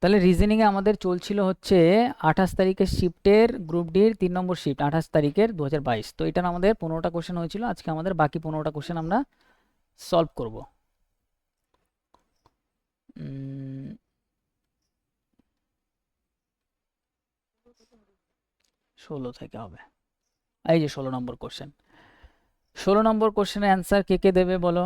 তাহলে রিজনিংয়ে আমাদের চলছিল হচ্ছে 28 তারিখের শিফটের গ্রুপ ডির 3 নম্বর শিফট 28 তারিখের 2022। তো এটার আমাদের 15টা কোশ্চেন হয়েছিল। আজকে আমাদের বাকি 15টা কোশ্চেন আমরা সলভ করব। 16 থেকে হবে। এই যে 16 নম্বর কোশ্চেন। 16 নম্বর কোশ্চেনের অ্যান্সার কে কে দেবে বলো?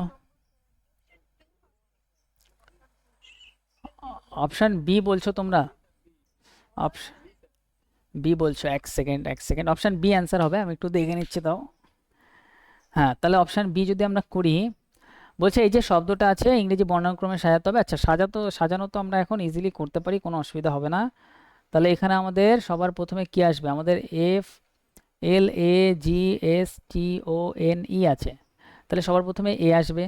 অপশন বি বলছো তোমরা? অপশন বি বলছো? এক সেকেন্ড, অপশন বি অ্যান্সার হবে। আমি একটু দেখে নিচ্ছি তাও। হ্যাঁ, তাহলে অপশন বি যদি আমরা করি, বলছে এই যে শব্দটা আছে ইংরেজি বর্ণানুক্রমে সাজাতে হবে। আচ্ছা, সাজানো তো আমরা এখন ইজিলি করতে পারি, কোনো অসুবিধা হবে না। তাহলে এখানে আমাদের সবার প্রথমে কি আসবে? আমাদের F L A G S T O N E আছে। তাহলে সবার প্রথমে এ আসবে।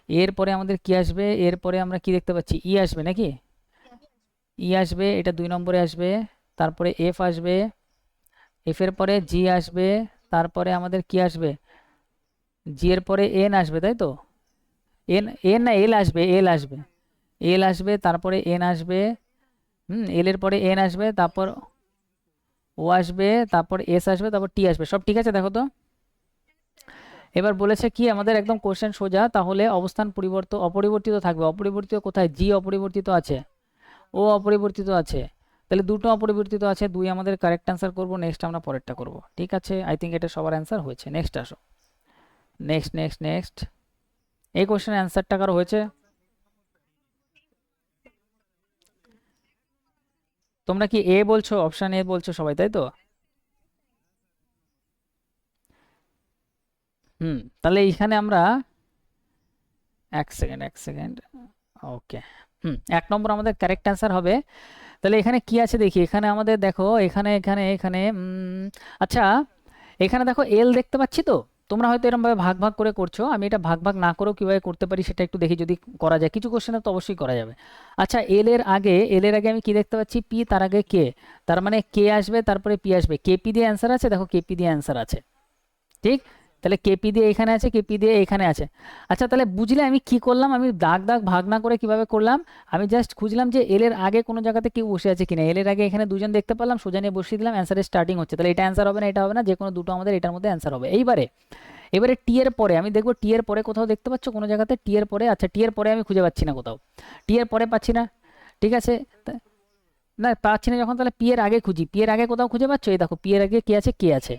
এরপরে আমাদের কি আসবে? এরপরে আমরা কি দেখতে পাচ্ছি? ই আসবে নাকি? ই আসবে, এটা 2 নম্বরে আসবে। তারপরে এফ আসবে, এফ এর পরে জি আসবে। তারপরে আমাদের কি আসবে? জি এর পরে এন আসবে, তাই তো? এন এন না এল আসবে, এল আসবে, এল আসবে, তারপরে এন আসবে। এল এর পরে এন আসবে, তারপর ও আসবে, তারপর এস আসবে, তারপর টি আসবে। সব ঠিক আছে দেখো তো। এবার বলেছে কি আমাদের একদম কোশ্চেন সোজা, তাহলে অবস্থান অপরিবর্তিত থাকবে। অপরিবর্তিত কোথায়? জি অপরিবর্তিত আছে, ও অপরিবর্তিত আছে। তাহলে দুটো অপরিবর্তিত আছে, দুই আমাদের কারেক্ট অ্যান্সার করব। নেক্সট আমরা পরেরটা করব। ঠিক আছে, আই থিঙ্ক এটা সবার অ্যান্সার হয়েছে। নেক্সট আসো। নেক্সট এই কোশ্চেনের অ্যান্সারটা কারো হয়েছে? তোমরা কি এ বলছো? অপশন এ বলছো সবাই, তাই তো? তাহলে এইখানে আমরা এক সেকেন্ড। ওকে। 1 নম্বর আমাদের কারেক্ট অ্যান্সার হবে। তাহলে এখানে কি আছে দেখি। এখানে আমাদের দেখো, এখানে আচ্ছা, এখানে দেখো এল দেখতে পাচ্ছি তো। তোমরা হয়তো এরকম ভাবে ভাগ ভাগ করে করছো, আমি এটা ভাগ ভাগ না করেও কিভাবে করতে পারি সেটা একটু দেখি, যদি করা যায়। কিছু কোশ্চেনে তো অবশ্যই করা যাবে। আচ্ছা, এল এর আগে আমি কি দেখতে পাচ্ছি? পি, তার আগে কে। তার মানে কে আসবে, তারপরে পি আসবে। কেপি দিয়ে অ্যান্সার আছে, দেখো কেপি দিয়ে অ্যান্সার আছে। ঠিক। তাহলে কেপি দিয়ে এখানে আছে, কেপি দিয়ে এখানে আছে। আচ্ছা, তাহলে বুঝলে আমি কি করলাম? আমি দাগ দাগ ভাগ না করে কিভাবে করলাম? আমি জাস্ট খুঁজলাম যে এল এর আগে কোনো জায়গাতে কেউ বসে আছে কিনা। এল এর আগে এখানে দুজন দেখতে পেলাম, সোজা নিয়ে বসিয়ে দিলাম, অ্যান্সারের স্টার্টিং হচ্ছে। তাহলে এটা অ্যান্সার হবে না, এটা হবে না, যে কোনো দুটো আমাদের এটার মধ্যে অ্যান্সার হবে। এবারে টি এর পরে আমি দেখবো, টি এর পরে কোথাও দেখতে পাচ্ছ কোনো জায়গাতে? টি এর পরে, আচ্ছা টি এর পরে আমি খুঁজে পাচ্ছি না কোথাও। টি এর পরে পাচ্ছি না। ঠিক আছে। না পাচ্ছি না যখন, তাহলে পি এর আগে খুঁজি। পি এর আগে কোথাও খুঁজে পাচ্ছ? এই দেখো, পি এর আগে কে আছে? কে আছে,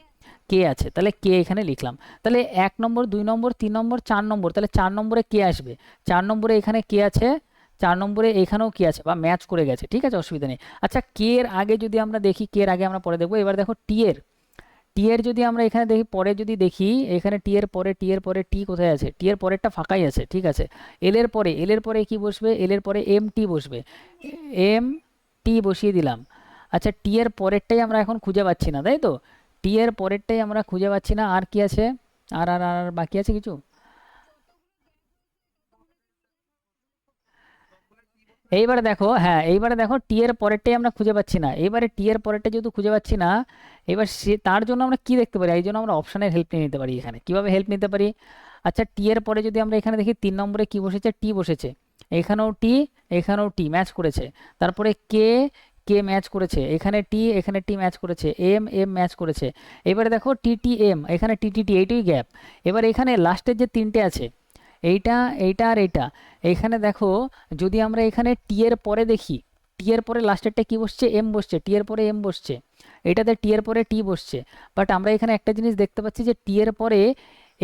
কে আছে। তাহলে কে এখানে লিখলাম। তাহলে 1 নম্বর, 2 নম্বর, 3 নম্বর, 4 নম্বর। তাহলে 4 নম্বরে কে আসবে? 4 নম্বরে এখানে কে আছে? 4 নম্বরে এখানেও কে আছে, বা ম্যাচ করে গেছে। ঠিক আছে, অসুবিধা নেই। আচ্ছা, কে এর আগে যদি আমরা দেখি, কে এর আগে আমরা পরে দেখবো। এবার দেখো টি এর যদি আমরা এখানে দেখি, পরে যদি দেখি, এখানে টি এর পরে টি কোথায় আছে? টি এর পরেরটা ফাঁকাই আছে। ঠিক আছে। এল এর পরে কি বসবে? এল এর পরে এম টি বসবে। এম টি বসিয়ে দিলাম। আচ্ছা, টি এর পরেরটাই আমরা এখন খুঁজে পাচ্ছি না, তাই তো? টি এর পরেরটাই আমরা খুঁজে পাচ্ছি না। আর কি আছে? আর বাকি আছে কিছু? এইবারে দেখো, হ্যাঁ এইবারে দেখো, টি এর পরেরটাই আমরা খুঁজে পাচ্ছি না। এবারে টি এর পরেরটা যেহেতু খুঁজে পাচ্ছি না, এবার তার জন্য আমরা কি দেখতে পারি? এই জন্য আমরা অপশনের হেল্প নিয়ে নিতে পারি। এখানে কিভাবে হেল্প নিতে পারি? আচ্ছা, টি এর পরে যদি আমরা এখানে দেখি, 3 নম্বরে কি বসেছে? টি বসেছে। এখানেও টি, এখানেও টি ম্যাচ করেছে। তারপরে কে, কে ম্যাচ করেছে। এখানে টি ম্যাচ করেছে। এম এম ম্যাচ করেছে। এবারে দেখো টি টি এম, এখানে টি টি টি, এইটাই গ্যাপ। এবার এখানে লাস্টের যে তিনটে আছে, এইটা, এইটা আর এইটা, এখানে দেখো, যদি আমরা এখানে টি এর পরে দেখি, টি এর পরে লাস্টেরটা কি বসছে? এম বসছে। টি এর পরে এম বসছে। এটাতে টি এর পরে টি বসছে। বাট আমরা এখানে একটা জিনিস দেখতে পাচ্ছি যে টি এর পরে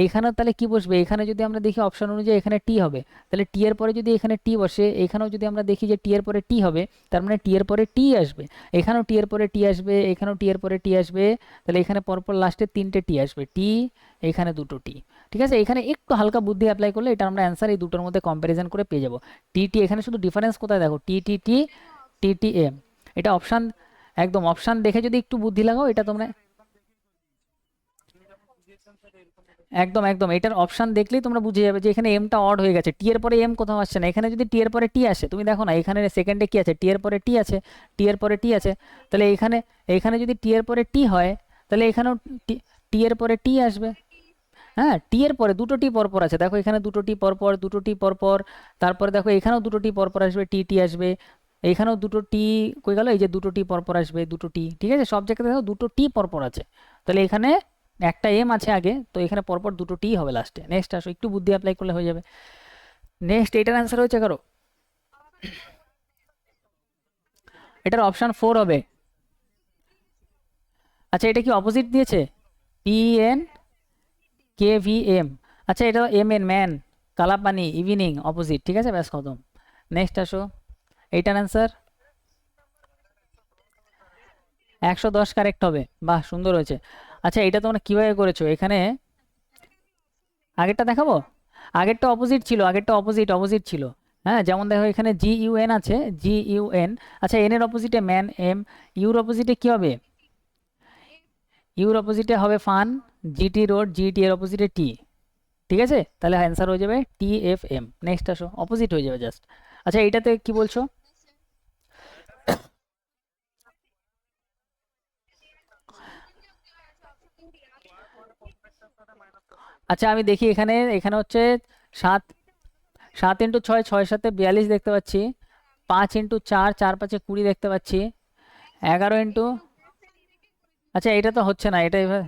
এইখানেও তাহলে কি বসবে? এখানে যদি আমরা দেখি অপশন অনুযায়ী এখানে টি হবে। তাহলে টি এর পরে যদি এখানে টি বসে, এখানেও যদি আমরা দেখি যে টি এর পরে টি হবে, তার মানে টি এর পরে টি আসবে। এখানেও টি এর পরে টি আসবে, এখানেও টি এর পরে টি আসবে। তাহলে এখানে পরপর লাস্টে তিনটে টি আসবে। টি, এখানে দুটো টি। ঠিক আছে, এখানে একটু হালকা বুদ্ধি অ্যাপ্লাই করলে এটা আমরা অ্যান্সার এই দুটোর মধ্যে কম্প্যারিজন করে পেয়ে যাবো। টি টি, এখানে শুধু ডিফারেন্স কোথায় দেখো? টি টি টি, টি টি এম। এটা অপশান, একদম অপশান দেখে যদি একটু বুদ্ধি লাগাও, এটা তোমরা একদম একদম এটার অপশন দেখলেই তোমরা বুঝে যাবে যে এখানে এমটা অড হয়ে গেছে। টি এর পরে এম কোথাও আসছে না। এখানে যদি টি এর পরে টি আসে, তুমি দেখো না এখানে সেকেন্ডে কি আছে? টি এর পরে টি আছে, টি এর পরে টি আছে। তাহলে এখানে, এখানে যদি টি এর পরে টি হয়, তাহলে এখানেও টি, টি এর পরে টি আসবে। হ্যাঁ, টি এর পরে দুটো টি পরপর আছে, দেখো এখানে দুটো টি পরপর, দুটো টি পরপর। তারপরে দেখো এখানেও দুটো টি পরপর আসবে, টি টি আসবে। এইখানেও দুটো টি কই গেল, এই যে দুটো টি পরপর আসবে, দুটো টি, ঠিক আছে, সব জায়গাতে দেখো দুটো টি পরপর আছে। তাহলে এখানে একটা এম আছে আগে, তো এখানে পরপর দুটো টি হবে লাস্টে। নেক্সট আসো, একটু বুদ্ধি অ্যাপ্লাই করলে হয়ে যাবে। নেক্সট এটার অ্যান্সার হয়েছে কারো? এটার অপশন 4 হবে। আচ্ছা এটা কি অপোজিট দিয়েছে? P N K V M. আচ্ছা এটা এম এন ম্যান, কালাপানি, ইভিনিং, অপোজিট, ঠিক আছে, ব্যাস খতম। নেক্সট আসো, এইটার অ্যান্সার 110 কারেক্ট হবে। বাহ, সুন্দর হয়েছে। আচ্ছা এটা তোমরা কিভাবে করেছো এখানে? আগেরটা দেখাবো? আগেরটা অপোজিট ছিল, আগেরটা অপোজিট অপোজিট ছিল। হ্যাঁ, যেমন দেখো এখানে জি ইউ এন আছে, জি ইউ এন। আচ্ছা এন এর অপোজিটে ম্যান, এম। ইউর অপোজিটে কি হবে? ইউর অপোজিটে হবে ফান, জিটি রোড, জিটি এর অপোজিটে টি। ঠিক আছে, তাহলে অ্যান্সার হয়ে যাবে টি এফ এম। নেক্সট আসো, অপোজিট হয়ে যাবে জাস্ট। আচ্ছা এইটাতে কি বলছো? আচ্ছা আমি দেখি এখানে, এখানে হচ্ছে 7, 7 × 6, 6 × 7 = 42 দেখতে পাচ্ছি। 5 × 4, 4 × 5 = 20 দেখতে পাচ্ছি। 11 আচ্ছা এটা তো হচ্ছে না, এটা এবার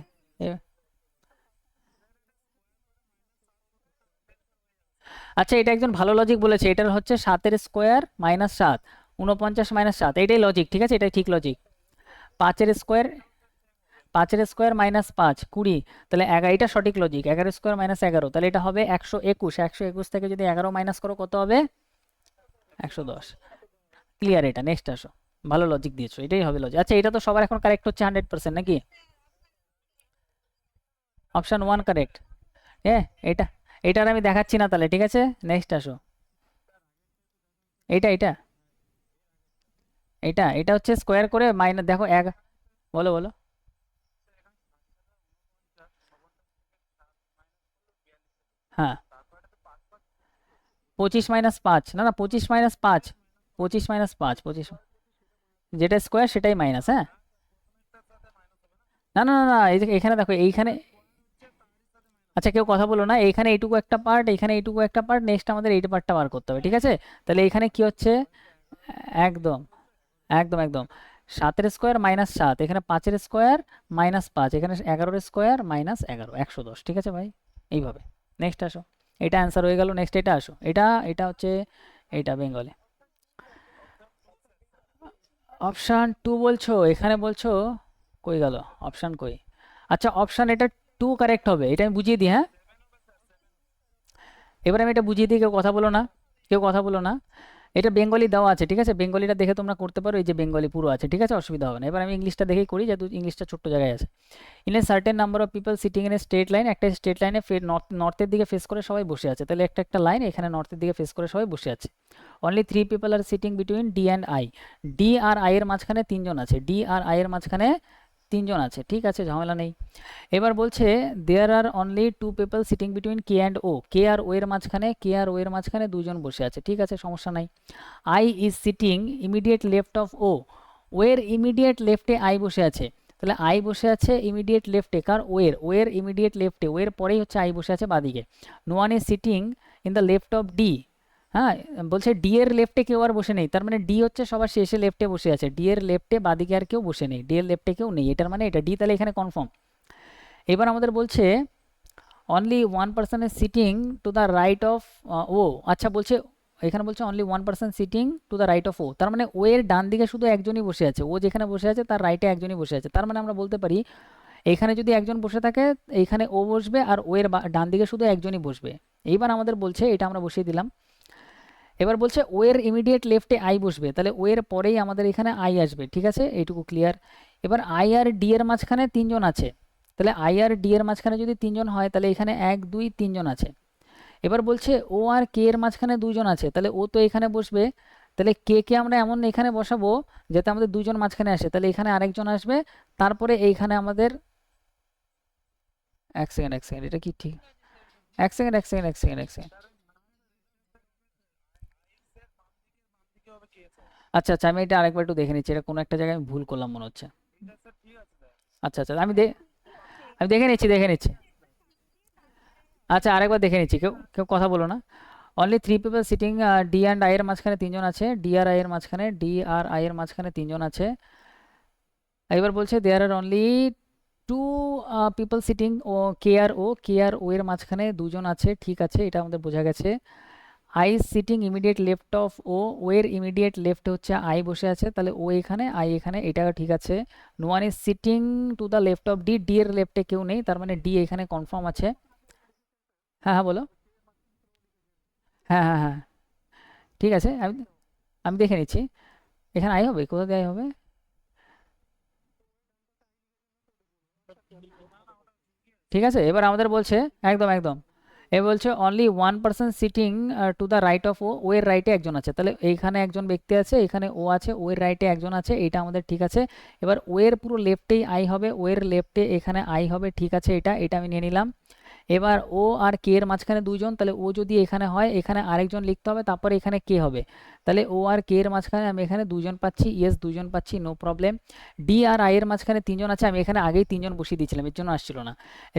আচ্ছা এটা একজন ভালো লজিক বলেছে, এটার হচ্ছে 7 এর স্কোয়ার -7, 49 - 7, এটাই লজিক, ঠিক আছে, এটাই ঠিক লজিক। 5 এর স্কোয়ার, 5 এর স্কোয়ার -5, 20, তাহলে 11, এটা সঠিক লজিক। 11 স্কোয়ার -11, তাহলে এটা হবে 121। 121 থেকে যদি 11 মাইনাস করো কত হবে? 110। ক্লিয়ার এটা। নেক্সট আসো, ভালো লজিক দিয়েছো, এটাই হবে লজিক। আচ্ছা এটা তো সবার এখন কারেক্ট হচ্ছে 100% নাকি? Option 1 correct. হ্যাঁ, এটা, এটার আমি দেখাচ্ছি না তাহলে, ঠিক আছে। নেক্সট আসো, এইটা এটা এটা এটা হচ্ছে স্কোয়ার করে মাইনাস, দেখো এক, বলো বলো। হ্যাঁ, 25 - 5, না না, 25 - 5, 25 - 5, 25, যেটা স্কোয়ার সেটাই মাইনাস, হ্যাঁ। না না না না, এই যে এখানে দেখো এইখানে, আচ্ছা কেউ কথা বলো না, এইখানে এইটুকু একটা পার্ট, এইখানে এইটুকু একটা পার্ট, নেক্সট আমাদের এই পার্টটা বার করতে হবে, ঠিক আছে। তাহলে এইখানে কি হচ্ছে? একদম একদম একদম। 7 এর স্কোয়ার -7, এখানে 5 এর স্কোয়ার -5, এখানে 11 এর স্কোয়ার -11, 110, ঠিক আছে ভাই, এইভাবে। নেক্সট আসো, এটা অ্যান্সার হয়ে গেল। নেক্সট এটা আসো, এটা এটা হচ্ছে, এইটা বেঙ্গলি। অপশান 2 বলছো, এখানে বলছো, কই গেল অপশান, কই? আচ্ছা অপশান এটা 2 কারেক্ট হবে, এটা আমি বুঝিয়ে দিই, হ্যাঁ। এবার আমি এটা বুঝিয়ে দিই, কেউ কথা বলো না, কেউ কথা বলো না। এটা বেঙ্গলি দেওয়া আছে, ঠিক আছে, বেঙ্গলিটা দেখে তোমরা করতে পারো, এই যে বেঙ্গলি পুরো আছে, ঠিক আছে, অসুবিধা হবে না। এবার আমি ইংলিশটা দেখেই করি, যেহেতু ইংলিশটা ছোট্ট জায়গায় আছে। In a certain number of people sitting in a straight line, একটা স্ট্রেট লাইনে নর্থের দিকে ফেস করে সবাই বসে আছে, তাহলে একটা একটা লাইন এখানে নর্থের দিকে ফেস করে সবাই বসে আছে। Only 3 people are sitting between D and I. D আর আই এর মাঝখানে তিনজন আছে, ডি আর আই এর মাঝখানে তিনজন আছে, ঠিক আছে, ঝামেলা নেই। এবার বলছে there are only 2 people sitting between K and O, K আর ও এর মাঝখানে, কে আর ও এর মাঝখানে দুজন বসে আছে, ঠিক আছে, সমস্যা নাই। I is sitting immediate left of O, O এর ইমিডিয়েট লেফটে আই বসে আছে, তাহলে আই বসে আছে ইমিডিয়েট লেফটে, কার? ও এর ইমিডিয়েট লেফটে, ও এর পরেই হচ্ছে আই বসে আছে বাদিকে। No one is sitting in the left of D. হ্যাঁ, বলছে ডি এর লেফটে কেউ আর বসে নেই, তার মানে ডি হচ্ছে সবার শেষে লেফটে বসে আছে, ডি এর লেফটে বাদিকে আর কেউ বসে নেই, ডি এর লেফটে কেউ নেই, এটার মানে এটা ডি, তাহলে এখানে কনফার্ম। এবার আমাদের বলছে only 1 person is sitting to the right of O. আচ্ছা বলছে, এখানে বলছে only 1 person sitting to the right of O, তার মানে ও এর ডান দিকে শুধু একজনই বসে আছে, ও যেখানে বসে আছে তার রাইটে একজনই বসে আছে, তার মানে আমরা বলতে পারি এখানে যদি একজন বসে থাকে এইখানে ও বসবে, আর ও এর ডান দিকে শুধু একজনই বসবে। এইবার আমাদের বলছে, এটা আমরা বসিয়ে দিলাম। এবার বলছে ও এর ইমিডিয়েট লেফটে আই বসবে, তাহলে ও এর পরেই আমাদের এখানে আই আসবে, ঠিক আছে, এইটুকু ক্লিয়ার। এবার আই আর ডি এর মাঝখানে তিনজন আছে, তাহলে আই আর ডি এর মাঝখানে যদি তিনজন হয় তাহলে এখানে 1 2 3 জন আছে। এবার বলছে ও আর কে এর মাঝখানে দুজন আছে, তাহলে ও তো এখানে বসবে, তাহলে কে কে আমরা এমন এখানে বসাবো যাতে আমাদের দুজন মাঝখানে আসে, তাহলে এখানে আরেকজন আসবে, তারপরে এইখানে আমাদের, এক সেকেন্ড এক সেকেন্ড, এটা কি ঠিক? এক সেকেন্ড এক সেকেন্ড এক সেকেন্ড এক সেকেন্ড, আচ্ছা আচ্ছা, আমি এটা আরেকবার একটু দেখে নিচ্ছি, এটা কোনো একটা জায়গায় আমি ভুল করলাম মনে হচ্ছে। আচ্ছা আচ্ছা, আমি দেখে নিচ্ছি দেখে নিচ্ছি। আচ্ছা আরেকবার দেখে নিচ্ছি, কেউ কেউ কথা বলো না। Only three people sitting, D and I এর মাঝখানে তিনজন আছে, ডি আর আই এর মাঝখানে, ডি আর আই এর মাঝখানে তিনজন আছে। এবার বলছে there are only two people sitting O K আর ও, কে আর ও এর মাঝখানে দুজন আছে, ঠিক আছে, এটা আমাদের বোঝা গেছে। I sitting immediate left of O, O এর ইমিডিয়েট লেফটে হচ্ছে আই বসে আছে, তাহলে ও এখানে আই এখানে, এটা ঠিক আছে। No one is sitting to the left of D, D এর লেফটে কেউ নেই, তার মানে ডি এখানে কনফার্ম আছে। হ্যাঁ হ্যাঁ বলো। হ্যাঁ হ্যাঁ হ্যাঁ ঠিক আছে, আমি আমি দেখে নিচ্ছি। এখানে আই হবে, কোথা দিয়ে আই হবে? ঠিক আছে, এবার আমাদের বলছে, একদম একদম, এ বলছে only one person sitting to the right of O, O এর রাইটে একজন আছে, তাহলে এইখানে একজন ব্যক্তি আছে, এখানে ও আছে, ও এর রাইটে একজন আছে, এইটা আমাদের ঠিক আছে। এবার ও এর পুরো লেফটেই আই হবে, ও এর লেফটে এখানে আই হবে, ঠিক আছে, এটা এটা আমি নিয়ে নিলাম। এবার ও আর কে এর মাঝখানে দুজন, তাহলে ও যদি এখানে হয় এখানে আরেকজন লিখতে হবে, তারপরে এখানে কে হবে, তাহলে ও আর কে এর মাঝখানে আমি এখানে দুজন পাচ্ছি, ইয়েস দুজন পাচ্ছি, নো প্রবলেম। ডি আর আই এর মাঝখানে তিনজন আছে, আমি এখানে আগেই তিনজন বসিয়ে দিয়েছিলাম, এর জন্য আসছিল না।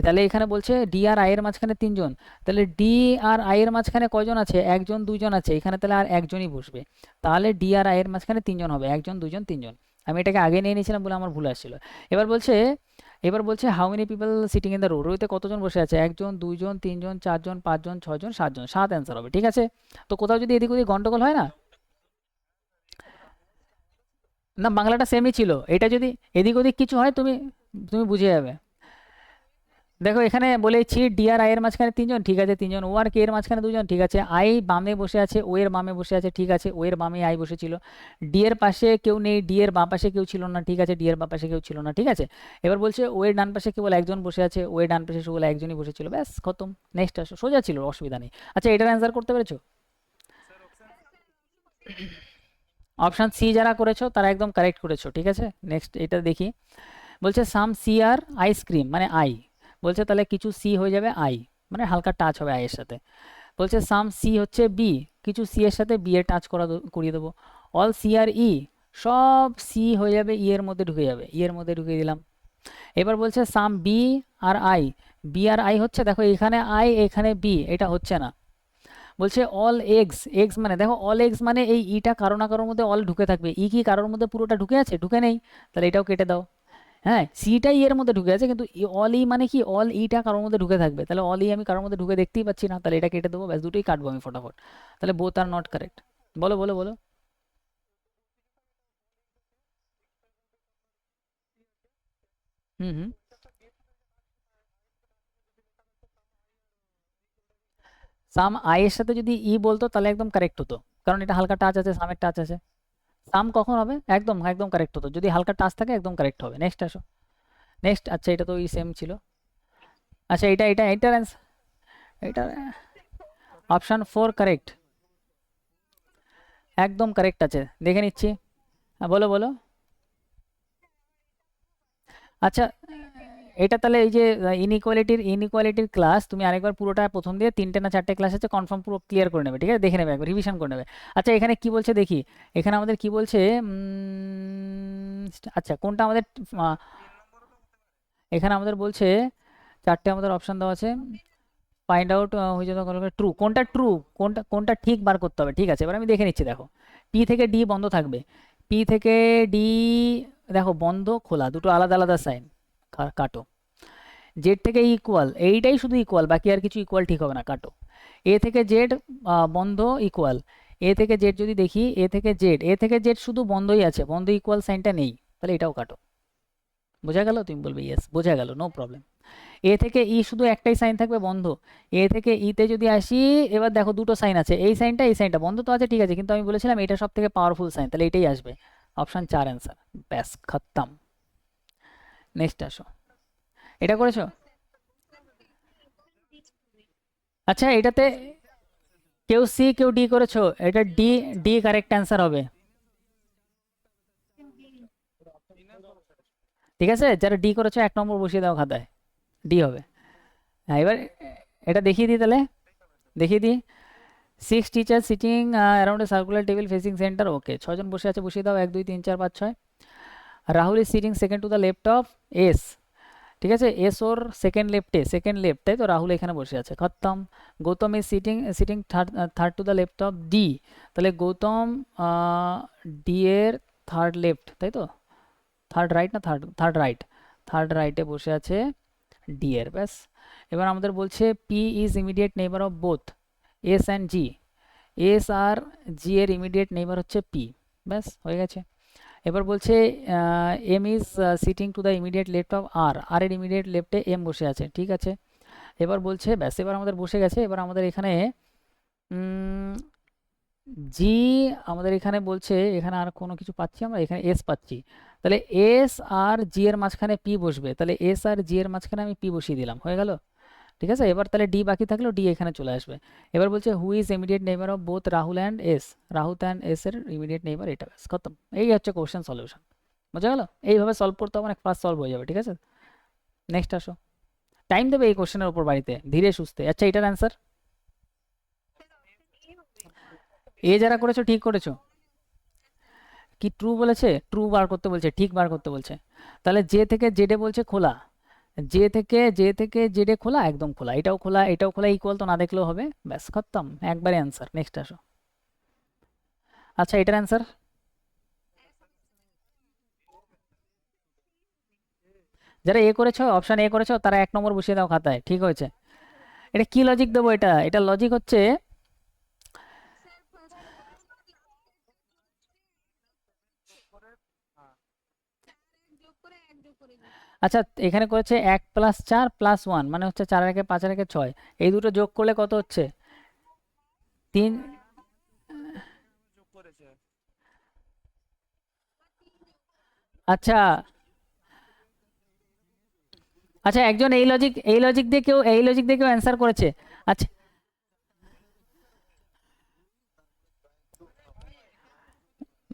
তাহলে এখানে বলছে ডি আর আই এর মাঝখানে তিনজন, তাহলে ডি আর আই এর মাঝখানে কয়জন আছে, একজন দুজন আছে, এখানে তাহলে আর একজনই বসবে, তাহলে ডি আর আই এর মাঝখানে তিনজন হবে, একজন দুজন তিনজন। আমি এটাকে আগে নিয়ে নিয়েছিলাম বলে আমার ভুল আসছিল। এবার বলছে, এবার বলছে how many people sitting in the row, রোতে কতজন বসে আছে, একজন দুইজন তিনজন চারজন পাঁচজন ছজন সাতজন, সাত অ্যান্সার হবে, ঠিক আছে। তো কোথাও যদি এদিক ওদিক গন্ডগোল হয় না, না বাংলাটা সেমই ছিল, এটা যদি এদিক ওদিক কিছু হয় তুমি তুমি বুঝে যাবে। দেখো এখানে বলেছি ডি আর আই এর মাঝখানে তিনজন, ঠিক আছে তিনজন, ও আর কে এর মাঝখানে দুজন, ঠিক আছে, আই বামে বসে আছে, ও এর বামে বসে আছে, ঠিক আছে, ও এর বামে আই বসেছিল, ডি এর পাশে কেউ নেই, ডি এর বাঁ পাশে কেউ ছিল না, ঠিক আছে, ডি এর বাঁ পাশে কেউ ছিল না, ঠিক আছে। এবার বলছে ও এর ডান পাশে কেবল একজন বসে আছে, ও এর ডান পাশে কেবল একজনই বসেছিল, ব্যাস খতম। নেক্সট আসো, সোজা ছিল, অসুবিধা নেই। আচ্ছা এটার অ্যান্সার করতে পেরেছো? অপশান সি যারা করেছো তারা একদম কারেক্ট করেছো, ঠিক আছে। নেক্সট এটা দেখি, বলছে সাম সি আর আইসক্রিম মানে আই, বলছে তাহলে কিছু সি হয়ে যাবে আই, মানে হালকা টাচ হবে আই এর সাথে। বলছে সাম সি হচ্ছে বি, কিছু সি এর সাথে বি এর টাচ করিয়ে দেবো। অল সি আর ই, সব সি হয়ে যাবে ই এর মধ্যে ঢুকে যাবে, ই এর মধ্যে ঢুকিয়ে দিলাম। এবার বলছে সাম বি আর আই, বি আর আই হচ্ছে, দেখো এখানে আই এখানে বি, এটা হচ্ছে না। বলছে অল এক্স, এক্স মানে দেখো অল এক্স মানে এই ইটা কারো না কারোর মধ্যে অল ঢুকে থাকবে, ই কি কারোর মধ্যে পুরোটা ঢুকে আছে, ঢুকে নেই, তাহলে এটাও কেটে দাও। হ্যাঁ সিটাই এর মধ্যে ঢুকে আছে, কিন্তু অল ই মানে কি, অল ইটা কারোর মধ্যে ঢুকে থাকবে, তাহলে অল ই আমি কারোর মধ্যে ঢুকে দেখতেই পাচ্ছি না, তাহলে এটা কেটে দেবো, ব্যাস দুটোই কাটবো আমি ফটাফট। তাহলে বোথ আর নট কারেক্ট। বলো বলো বলো। হুম হুম। সাম আই এর সাথে যদি ই বলতো তাহলে একদম কারেক্ট হতো, কারণ এটা হালকা টাচ আছে, সামের টাচ আছে। সাম কখন হবে, একদম একদম কারেক্ট হতো, যদি হালকা টাচ থাকে একদম কারেক্ট হবে। নেক্সট আসো। নেক্সট, আচ্ছা এটা তো ই সেম ছিল। আচ্ছা এটা এটার অ্যান্সার, এটা অপশান ফোর কারেক্ট, একদম কারেক্ট আছে, দেখে নিচ্ছি। হ্যাঁ বলো বলো। আচ্ছা এটা তাহলে এই যে ইনইকুয়ালিটির ক্লাস তুমি আরেকবার পুরোটা প্রথম দিয়ে, তিনটে না চারটে ক্লাস আছে, কনফার্ম পুরো ক্লিয়ার করে নেবে, ঠিক আছে, দেখে নেবে একবার রিভিশন করে নেবে। আচ্ছা এখানে কি বলছে দেখি, এখানে আমাদের কি বলছে, আচ্ছা কোনটা আমাদের, আহ, এখানে আমাদের বলছে চারটে আমাদের অপশন দেওয়া আছে, ফাইন্ড আউট হয়ে যেত ট্রু, কোনটা ট্রু, কোনটা কোনটা ঠিক বার করতে হবে, ঠিক আছে, এবার আমি দেখে নিচ্ছি। দেখো পি থেকে ডি বন্ধ থাকবে, পি থেকে ডি, দেখো বন্ধ খোলা দুটো আলাদা আলাদা সাইন, কাটো। জেড থেকে ইকুয়াল, এইটাই শুধু ইকুয়াল, বাকি আর কিছু ইকুয়াল ঠিক হবে না, কাটো। এ থেকে জেড বন্ধ ইকুয়াল, এ থেকে জেড যদি দেখি, এ থেকে জেড, এ থেকে জেড শুধু বন্ধই আছে, বন্ধ ইকুয়াল সাইনটা নেই, তাহলে এটাও কাটো। বোঝা গেল, তুমি বলবে ইয়েস বোঝা গেল, নো প্রবলেম। এ থেকে ই শুধু একটাই সাইন থাকবে বন্ধ, এ থেকে ইতে যদি আসি, এবার দেখো দুটো সাইন আছে, এই সাইনটা বন্ধ তো আছে, ঠিক আছে, কিন্তু আমি বলেছিলাম এটা সব থেকে পাওয়ারফুল সাইন, তাহলে এটাই আসবে, অপশান চার অ্যান্সার, ব্যাস খত্তাম। নেক্সট আসো। এটা করেছো? আচ্ছা এটাতে কেউ সি কেউ ডি করেছো, এটা ডি, ডি কারেক্ট অ্যান্সার হবে, ঠিক আছে, যারা ডি করেছো এক নম্বর বসিয়ে দাও খাতায়, ডি হবে। হ্যাঁ এবার এটা দেখিয়ে দিই তাহলে, দেখিয়ে দিই। Six teacher sitting around a circular table facing centre, okay, ছজন বসে আছে, বসিয়ে দাও, এক দুই তিন চার পাঁচ ছয়। Rahul is sitting second to the left of S, ঠিক আছে, এস ওর সেকেন্ড লেফটে, সেকেন্ড লেফট, তাই তো? রাহুল এখানে বসে আছে, খতম। Gautam is sitting sitting third third to the left of D, তাহলে গৌতম ডি এর থার্ড লেফট, তাই তো? থার্ড রাইট না থার্ড, থার্ড রাইট, থার্ড রাইটে বসে আছে ডি এর, ব্যাস। এবার আমাদের বলছে P is immediate neighbour of both S and G, S আর জি এর ইমিডিয়েট নেইবার হচ্ছে পি, ব্যাস হয়ে গেছে। এবার বলছে M is sitting to the immediate left of R, R এর ইমিডিয়েট লেফটে এম বসে আছে, ঠিক আছে। এবার বলছে ব্যাস, এবার আমাদের বসে গেছে। এবার আমাদের এখানে জি, আমাদের এখানে বলছে, এখানে আর কোনো কিছু পাচ্ছি আমরা, এখানে এস পাচ্ছি, তাহলে এস আর জি এর মাঝখানে পি বসবে, তাহলে এস আর জি এর মাঝখানে আমি পি বসিয়ে দিলাম, হয়ে গেল। ঠিক আছে, এবার তাহলে ডি বাকি থাকলো, ডি এখানে চলে আসবে। এবার বলছে who is immediate neighbour of both Rahul and S, Rahul and S এর ইমিডিয়েট নেইবার, এটা ব্যাস খতম। এই হচ্ছে কোশ্চেন সলিউশন, বোঝা গেল? এইভাবে সলভ করতে হবে, অনেক ফাস্ট সলভ হয়ে যাবে, ঠিক আছে। নেক্সট আসো, টাইম দেবে এই কোশ্চেনের উপর বাড়িতে, ধীরে সুস্থে। আচ্ছা, এটার অ্যান্সার এ যারা করেছো ঠিক করেছো, কি ট্রু বলেছে? ট্রু বার করতে বলছে, ঠিক বার করতে বলছে। তাহলে জে থেকে জেডে বলছে খোলা, জে থেকে জেডে খোলা, একদম খোলা, এটাও খোলা, এটাও খোলা, ইকুয়াল তো না দেখলেও হবে, ব্যাস খতম, একবারে অ্যান্সার। নেক্সট আসো। আচ্ছা, এটার অ্যান্সার যারা এ করেছো, অপশন এ করেছো, তারা 1 নম্বর বসিয়ে দাও খাতায়, ঠিক হয়েছে। এটা কি লজিক দেবো? এটা লজিক হচ্ছে, আচ্ছা এখানে করেছে 1+4+1, মানে হচ্ছে 4 আর 1 5 আর 1 6, এই দুটো যোগ করলে কত হচ্ছে? 3। আচ্ছা আচ্ছা, একজন এই লজিক দিয়ে কেউ অ্যান্সার করেছে। আচ্ছা,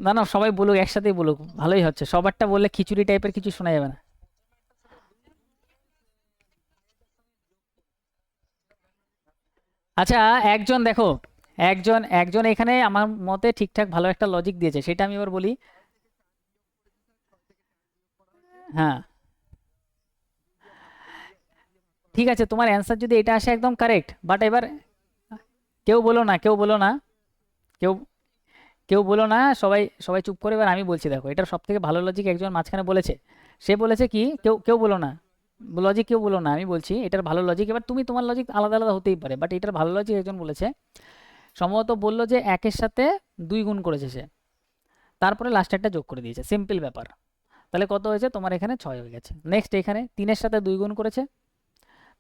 না না, সবাই বলুক, একসাথেই বলুক, ভালোই হচ্ছে। সবারটা বললে খিচুড়ি টাইপের কিছু শোনা যাবে না। আচ্ছা, একজন দেখো, একজন একজন এখানে আমার মতে ঠিকঠাক ভালো একটা লজিক দিয়েছে, সেটা আমি এবার বলি। হ্যাঁ, ঠিক আছে, তোমার অ্যান্সার যদি এটা আসে একদম কারেক্ট, বাট এবার কেউ বলো না, কেউ বলো না, কেউ কেউ বলো না, সবাই সবাই চুপ করে। এবার আমি বলছি, দেখো এটার সব থেকে ভালো লজিক একজন মাঝখানে বলেছে। সে বলেছে কি, কেউ কেউ বলো না, লজিক কেউ বলো না, আমি বলছি এটার ভালো লজিক। এবার তুমি তোমার লজিক আলাদা আলাদা হতেই পারে, বাট এটার ভালো লজিক একজন বলেছে। সম্ভবত বললো যে 1-এর সাথে 2 গুণ করেছে সে, তারপরে লাস্টেরটা যোগ করে দিয়েছে, সিম্পল ব্যাপার। তাহলে কত হয়েছে তোমার? এখানে 6 হয়ে গেছে। নেক্সট, এখানে 3-এর সাথে 2 গুণ করেছে,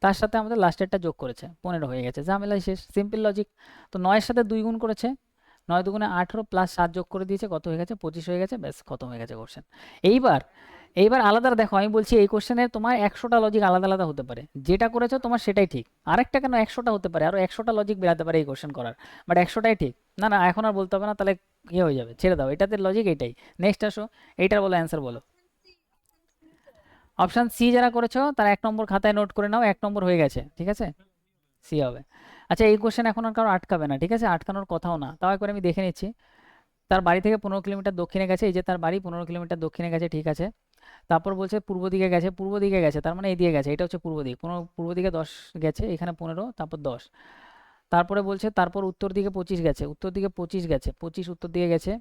তার সাথে আমাদের লাস্টেরটা যোগ করেছে, 15 হয়ে গেছে, ঝামেলা শেষ, সিম্পল লজিক। তো 9-এর সাথে 2 গুণ করেছে, 9 2 18 + 7 যোগ করে দিয়েছে, কত হয়ে গেছে? 25 হয়ে গেছে, ব্যাস খতম হয়ে গেছে কোশ্চেন। এইবার এইবার আলাদা দেখো, আমি বলছি এই কোশ্চেনের তোমার 100টা লজিক আলাদা আলাদা হতে পারে, যেটা করেছো তোমার সেটাই ঠিক। আরেকটা কেন, 100টা হতে পারে, আরো 100টা লজিক বেরাতে পারে এই কোশ্চেন করার, বাট 100টাই ঠিক। না না, এখন আর বলতে হবে না, তাহলে ইয়ে হয়ে যাবে, ছেড়ে দাও, এটাতে লজিক এটাই। নেক্সট আসো, এইটার বলো, অ্যান্সার বলো। অপশন সি যারা করেছো তারা 1 নম্বর খাতায় নোট করে নাও, 1 নম্বর হয়ে গেছে, ঠিক আছে, সি হবে। আচ্ছা, এই কোশ্চেন এখন আর কারো আটকাবে না, ঠিক আছে, আটকানোর কথাও না, তাও একবার আমি দেখে নিচ্ছি। তার বাড়ি থেকে 15 কিলোমিটার দক্ষিণে গেছে, এই যে তার বাড়ি 15 কিলোমিটার দক্ষিণে গেছে, ঠিক আছে। তারপর বলছে পূর্ব দিকে গেছে, পূর্ব দিকে গেছে, তার মানে এই দিয়ে গেছে, এটা হচ্ছে পূর্ব দিক, পূর্ব দিকে 10 গেছে, এখানে 15, তারপর 10। তারপরে বলছে তারপর উত্তর দিকে 25 গেছে, উত্তর দিকে 25 গেছে, 25 উত্তর দিকে গেছে,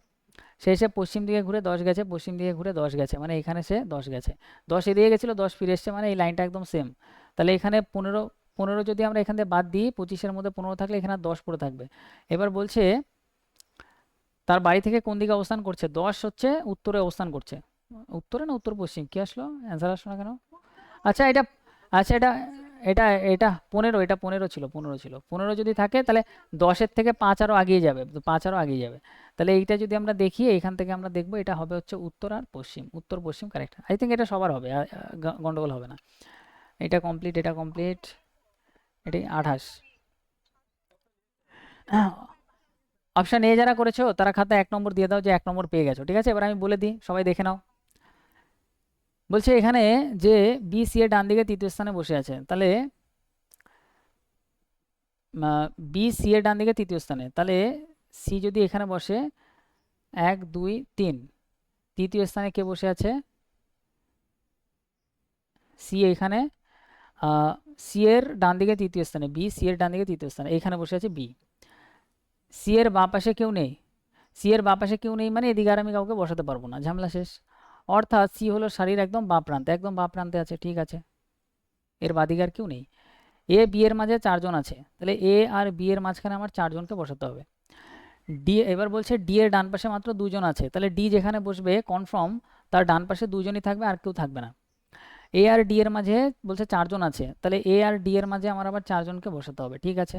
সে এসে পশ্চিম দিকে ঘুরে 10 গেছে, পশ্চিম দিকে ঘুরে 10 গেছে, মানে এখানে সে 10 গেছে, 10 এদিকে গেছিলো, 10 ফিরে এসছে, মানে এই লাইনটা একদম সেম। তাহলে এখানে 15, 15 যদি আমরা এখান থেকে বাদ দিই, 25-এর মধ্যে 15 থাকলে এখানে আর 10 পড়ে থাকবে। এবার বলছে তার বাড়ি থেকে কোন দিকে অবস্থান করছে? 10 হচ্ছে উত্তরে অবস্থান করছে, উত্তরে না উত্তর পশ্চিম, কি আসলো অ্যান্সার আসলো না কেন? আচ্ছা এটা, আচ্ছা এটা এটা 15, এটা 15 ছিল, 15 ছিল, 15 যদি থাকে তাহলে 10-এর থেকে 5 আরও আগিয়ে যাবে, তো 5 আরও আগিয়ে যাবে। তাহলে এইটা যদি আমরা দেখি, এখান থেকে আমরা দেখবো এটা হবে হচ্ছে উত্তর আর পশ্চিম, উত্তর পশ্চিম কারেক্ট, আই থিঙ্ক এটা সবার হবে, গন্ডগোল হবে না। এটা কমপ্লিট, এটা কমপ্লিট, এটি 28। অপশন এ যারা করেছো তারা খাতায় 1 নম্বর দিয়ে দাও, যে 1 নম্বর পেয়ে গেছো, ঠিক আছে। এবার আমি বলে দিই, সবাই দেখে নাও। বলছে এখানে যে বি সি এর ডান দিকে তৃতীয় স্থানে বসে আছে, তাহলে বি সি এর ডান দিকে তৃতীয় স্থানে, তাহলে সি যদি এখানে বসে 1 2 3, তৃতীয় স্থানে কে বসে আছে? সি এখানে, সি এর ডান দিকে তৃতীয় স্থানে, বি সি এর ডান দিকে তৃতীয় স্থানে, এইখানে বসে আছে বি। সি এর বাঁ পাশে কেউ নেই, সি এর বাঁ পাশে কেউ নেই মানে এদিকে আর আমি কাউকে বসাতে পারবো না, ঝামেলা শেষ। অর্থাৎ সি হলো সারির একদম বাঁ প্রান্তে, একদম বাঁ প্রান্তে আছে, ঠিক আছে, এর বাদিকে আর কেউ নেই। এ বি এর মাঝে চারজন আছে, তাহলে এ আর বি এর মাঝখানে আমার চারজনকে বসাতে হবে। ডি এবার বলছে ডি এর ডান পাশে মাত্র দুজন আছে, তাহলে ডি যেখানে বসবে কনফার্ম তার ডান পাশে দুজনই থাকবে, আর কেউ থাকবে না। এ আর ডি এর মাঝে বলছে চারজন আছে, তাহলে এ আর ডি এর মাঝে আমার আবার চারজনকে বসাতে হবে, ঠিক আছে,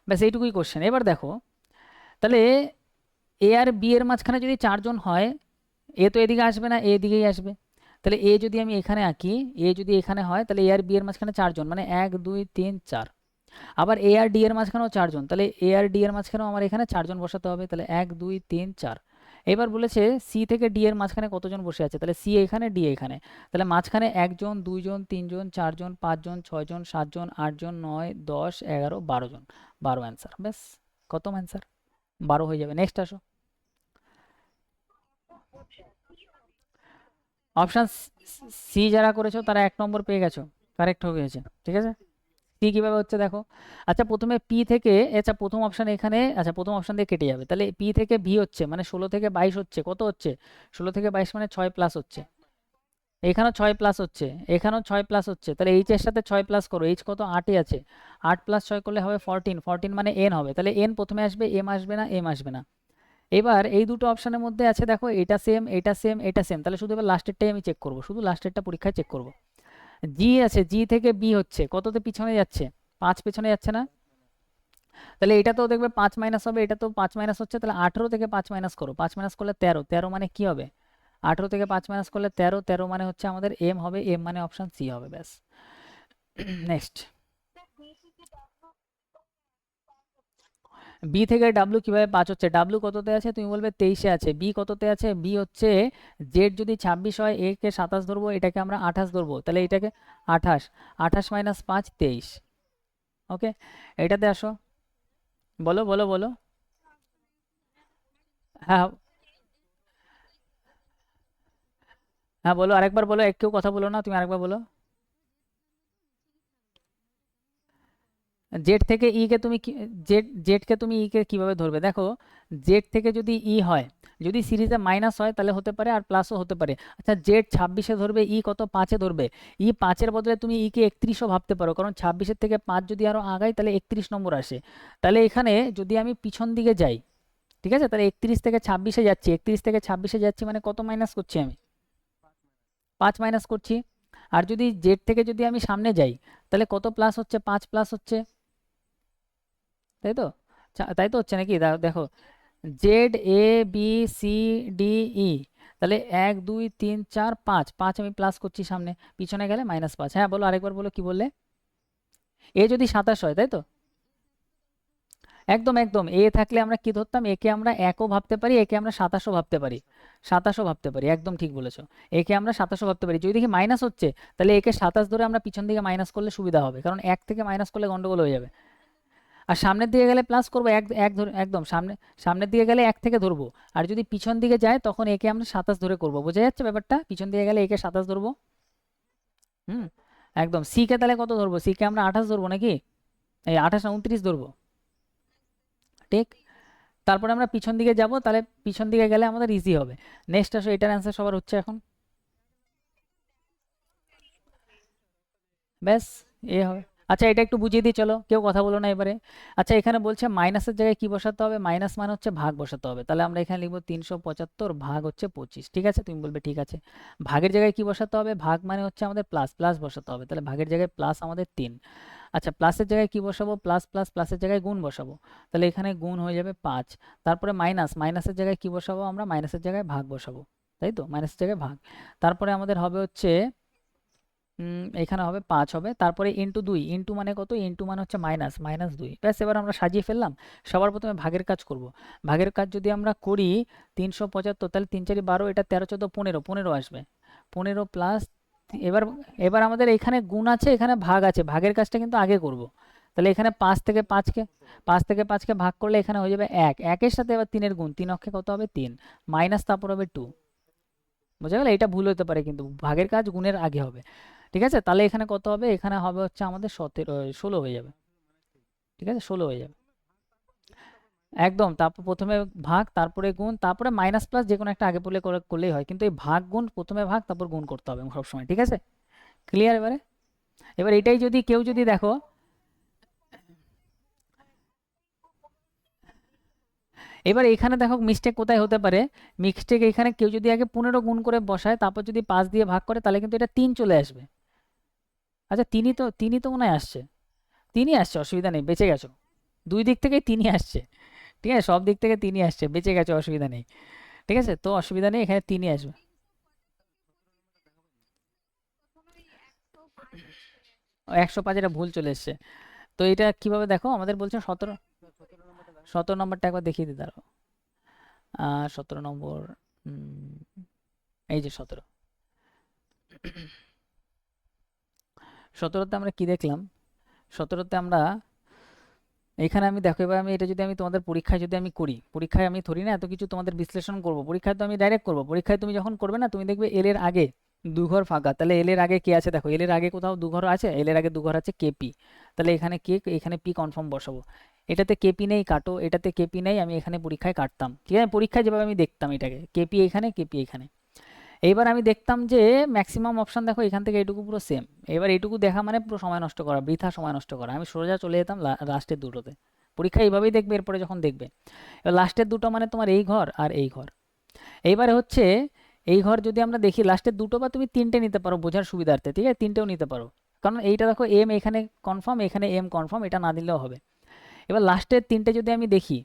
ব্যাস এইটুকুই কোশ্চেন। এবার দেখো, তাহলে এ আর বি এর মাঝখানে যদি চারজন হয়, এ তো এদিকে আসবে না, এ এদিকেই আসবে, তাহলে এ যদি আমি এখানে আঁকি, এ যদি এখানে হয়, তাহলে এ আর বি এর মাঝখানে চারজন মানে 1 2 3 4। আবার এ আর ডি এর মাঝখানেও চারজন, তাহলে এ আর ডি এর মাঝখানেও আমার এখানে চারজন বসাতে হবে, তাহলে 1 2 3 4। এবার বলেছে সি থেকে ডি এর মাঝখানে কতজন বসে আছে, তাহলে সি এখানে ডি এখানে, তাহলে মাঝখানে একজন দুইজন তিনজন চারজন পাঁচজন ছয়জন সাতজন আটজন 9 10 11 12 জন, 12 অ্যান্সার, ব্যাস কত অ্যান্সার 12 হয়ে যাবে। নেক্সট আসো, অপশান সি যারা করেছো তারা 1 নম্বর পেয়ে গেছো, কারেক্ট হয়ে গেছে, ঠিক আছে। সি কীভাবে হচ্ছে দেখো, আচ্ছা প্রথমে পি থেকে, আচ্ছা প্রথম অপশান এখানে, আচ্ছা প্রথম অপশান দিয়ে কেটে যাবে, তাহলে পি থেকে ভি হচ্ছে মানে 16 থেকে 22 হচ্ছে, কত হচ্ছে 16 থেকে 22 মানে 6 প্লাস হচ্ছে, এখানেও 6 প্লাস হচ্ছে, এখানেও 6 প্লাস হচ্ছে, তাহলে এইচ এর সাথে 6 প্লাস করো, এইচ কত 8ই আছে, 8 প্লাস 6 করলে হবে 14, 14 মানে এন হবে, তাহলে এন প্রথমে আসবে, এম আসবে না, এম আসবে না। এবার এই দুটো অপশানের মধ্যে আছে দেখো এটা সেম এটা সেম এটা সেম, তাহলে শুধু এবার লাস্টেরটাই আমি চেক করবো, শুধু লাস্টেরটা পরীক্ষায় চেক করবো। জি আছে, জি থেকে বি হচ্ছে, কততে পিছনে যাচ্ছে 5 পেছনে যাচ্ছে না, তাহলে এটা তো দেখবে 5 মাইনাস হবে, এটা তো 5 মাইনাস হচ্ছে, তাহলে 18 থেকে 5 মাইনাস করো, 5 মাইনাস করলে 13, 13 মানে কি হবে 18 থেকে 5 মাইনাস করলে 13, 13 মানে হচ্ছে আমাদের এম হবে, এম মানে অপশান সি হবে, ব্যাস। নেক্সট, বি থেকে ডাব্লু কিভাবে 5 হচ্ছে, ডাব্লু কততে আছে তুমি বলবে 23-এ আছে, বি কততে আছে, বি হচ্ছে জেড যদি 26 হয়, এ কে 27 ধরবো, এটাকে আমরা 28 ধরবো, তাহলে এটাকে 28, 28 মাইনাস 5 23, ওকে। এটাতে আসো, বলো বলো বলো, হ্যাঁ হ্যাঁ বলো, আরেকবার বলো, কেউ কথা বলো না, তুমি আরেকবার বলো। জেড থেকে ই কে তুমি জেড কে তুমি ই কে কিভাবে ধরবে দেখো, জেড থেকে যদি ই হয়, যদি সিরিজে মাইনাস হয় তাহলে হতে পারে, আর প্লাসও হতে পারে। আচ্ছা জেড 26-এ ধরবে, ই কত 5-এ ধরবে, ই 5-এর বদলে তুমি ই কে 31ও ভাবতে পারো, কারণ 26-এর থেকে 5 যদি আরো আগাই তাহলে 31 নম্বর আসে। তাহলে এখানে যদি আমি পিছন দিকে যাই, ঠিক আছে, তাহলে 31 থেকে 26-এ যাচ্ছি, 31 থেকে 26-এ যাচ্ছি মানে কত মাইনাস করছি আমি, 5 মাইনাস করছি। আর যদি জেড থেকে যদি আমি সামনে যাই তাহলে কত প্লাস হচ্ছে, 5 প্লাস হচ্ছে, তাই তো, তাই তো হচ্ছে নাকি, দেখো Z A B C D E, তাহলে 1 2 3 4 5, 5 আমি প্লাস করছি সামনে, পিছনে গেলে -5। হ্যাঁ বলো, আরেকবার বলো কি বললে, এ যদি 27 হয় তাই তো, একদম একদম, এ থাকলে আমরা কি ধরতাম, একে আমরা 1ও ভাবতে পারি, একে আমরা 27ও ভাবতে পারি, 27ও ভাবতে পারি, একদম ঠিক বলেছো, একে আমরা 27ও ভাবতে পারি। যদি দেখি মাইনাস হচ্ছে তাহলে একে 27 ধরে আমরা পিছন দিকে মাইনাস করলে সুবিধা হবে, কারণ 1 থেকে মাইনাস করলে গন্ডগোল হয়ে যাবে। আর সামনের দিকে গেলে প্লাস করবো, এক এক ধরে একদম সামনের দিকে গেলে 1 থেকে ধরবো, আর যদি পিছন দিকে যায় তখন একে আমরা 27 ধরে করবো, বোঝা যাচ্ছে ব্যাপারটা, পিছন দিকে গেলে একে 27 ধরবো। হুম, একদম। সি কে তাহলে কত ধরবো, সি কে আমরা 28 ধরবো নাকি, এই 28 না 29 ধরবো, ঠিক। তারপরে আমরা পিছন দিকে যাব, তাহলে পিছন দিকে গেলে আমাদের ইজি হবে। নেক্সট আসো, এটার অ্যান্সার সবার হচ্ছে এখন, ব্যাস এ হবে। আচ্ছা এটা একটু বুঝিয়ে দিই, চলো কেউ কথা বলো না এবারে। আচ্ছা এখানে বলছে মাইনাসের জায়গায় কি বসাতে হবে, মাইনাস মানে হচ্ছে ভাগ বসাতে হবে, তাহলে আমরা এখানে লিখবো 375 ভাগ হচ্ছে 25, ঠিক আছে, তুমি বলবে ঠিক আছে। ভাগের জায়গায় কি বসাতে হবে, ভাগ মানে হচ্ছে আমাদের প্লাস, প্লাস বসাতে হবে, তাহলে ভাগের জায়গায় প্লাস আমাদের 3। আচ্ছা প্লাসের জায়গায় কি বসাবো, প্লাস প্লাস প্লাসের জায়গায় গুণ বসাবো, তাহলে এখানে গুণ হয়ে যাবে 5। তারপরে মাইনাস, মাইনাসের জায়গায় কি বসাবো আমরা, মাইনাসের জায়গায় ভাগ বসাবো, তাই তো, মাইনাসের জায়গায় ভাগ। তারপরে আমাদের হবে হচ্ছে এখানে হবে 5 হবে, তারপরে ইন্টু 2, ইন্টু মানে কত, ইন্টু মানে হচ্ছে মাইনাস, -2, ব্যাস। এবার আমরা সাজিয়ে ফেললাম, সবার প্রথমে ভাগের কাজ করব। ভাগের কাজ যদি আমরা করি 375, তাহলে 3 4 12, এটা 13 14 15, 15 আসবে, 15 প্লাস। এবার এবার আমাদের এখানে গুণ আছে, এখানে ভাগ আছে, ভাগের কাজটা কিন্তু আগে করব। তাহলে এখানে 5 থেকে 5কে ভাগ করলে এখানে হয়ে যাবে 1, 1-এর সাথে এবার 3-এর গুণ, 3 অক্ষে কত হবে 3, মাইনাস তারপর হবে 2, বোঝা গেল, এটা ভুল হতে পারে কিন্তু ভাগের কাজ গুণের আগে হবে। ঠিক আছে, তাহলে এখানে কত হবে, এখানে হবে হচ্ছে আমাদের 16 হয়ে যাবে। ঠিক আছে, 16 হয়ে যাবে একদম। তারপর প্রথমে ভাগ, তারপরে গুণ, তারপরে মাইনাস প্লাস যে কোনো একটা আগে পড়লে করলেই হয়, কিন্তু এই ভাগ গুণ প্রথমে ভাগ তারপর গুণ করতে হবে সবসময়। ঠিক আছে, ক্লিয়ার? এবারে এবার এটাই যদি কেউ যদি দেখো, এবার এখানে দেখো মিস্টেক কোথায় হতে পারে। মিস্টেক এখানে কেউ যদি আগে 15 গুণ করে বসায় তারপর যদি 5 দিয়ে ভাগ করে তাহলে কিন্তু এটা 3 চলে আসবে। আচ্ছা, তিনই তো মনে হয় আসছে, তিনই আসছে, অসুবিধা নেই, বেঁচে গেছো। দুই দিক থেকেই তিনই আসছে। ঠিক আছে, সব দিক থেকে তিনই আসছে, বেঁচে গেছো, অসুবিধা নেই। ঠিক আছে, তো অসুবিধা নেই, এখানে তিনই আসবে। 105, এটা ভুল চলে এসছে। তো এটা কিভাবে দেখো, আমাদের বলছে 17, 17 নম্বরটা একবার দেখিয়ে দিতে পারো। 17 নম্বর, এই যে 17, 17তে আমরা কি দেখলাম, 17তে আমরা এখানে আমি দেখো, এবার আমি এটা যদি আমি তোমাদের পরীক্ষায় যদি আমি করি, পরীক্ষায় আমি ধরি না এত কিছু তোমাদের বিশ্লেষণ করব, পরীক্ষায় তো আমি ডাইরেক্ট করব। পরীক্ষায় তুমি যখন করবে না, তুমি দেখবে এল এর আগে দুঘর ফাঁকা, তাহলে এল এর আগে কে আছে দেখো, এল এর আগে কোথাও দুঘর আছে, এল এর আগে দুঘর আছে কেপি, তাহলে এখানে কে, এখানে পি কনফার্ম বসাবো। এটাতে কেপি নেই কাটো, এটাতে কেপি নেই, আমি এখানে পরীক্ষায় কাটতাম। ঠিক আছে, পরীক্ষায় যেভাবে আমি দেখতাম এটাকে, কেপি এখানে, কেপি এখানে। এইবার আমি দেখতাম যে ম্যাক্সিমাম অপশন দেখো এখান থেকে এইটুকু পুরো সেম। এবার এইটুকু দেখা মানে পুরো সময় নষ্ট করা, বৃথা সময় নষ্ট করা, আমি সোজা চলে যেতাম লাস্টের দুটোতে। পরীক্ষা এইভাবেই দেখবে, এরপরে যখন দেখবে এবার লাস্টের দুটো মানে তোমার এই ঘর আর এই ঘর। এইবারে হচ্ছে এই ঘর যদি আমরা দেখি লাস্টের দুটো বা তুমি তিনটে নিতে পারো বোঝার সুবিধার্থে, ঠিক আছে, তিনটেও নিতে পারো, কারণ এইটা দেখো এম এখানে কনফার্ম, এখানে এম কনফার্ম, এটা না দিলেও হবে। এবার লাস্টের তিনটে যদি আমি দেখি,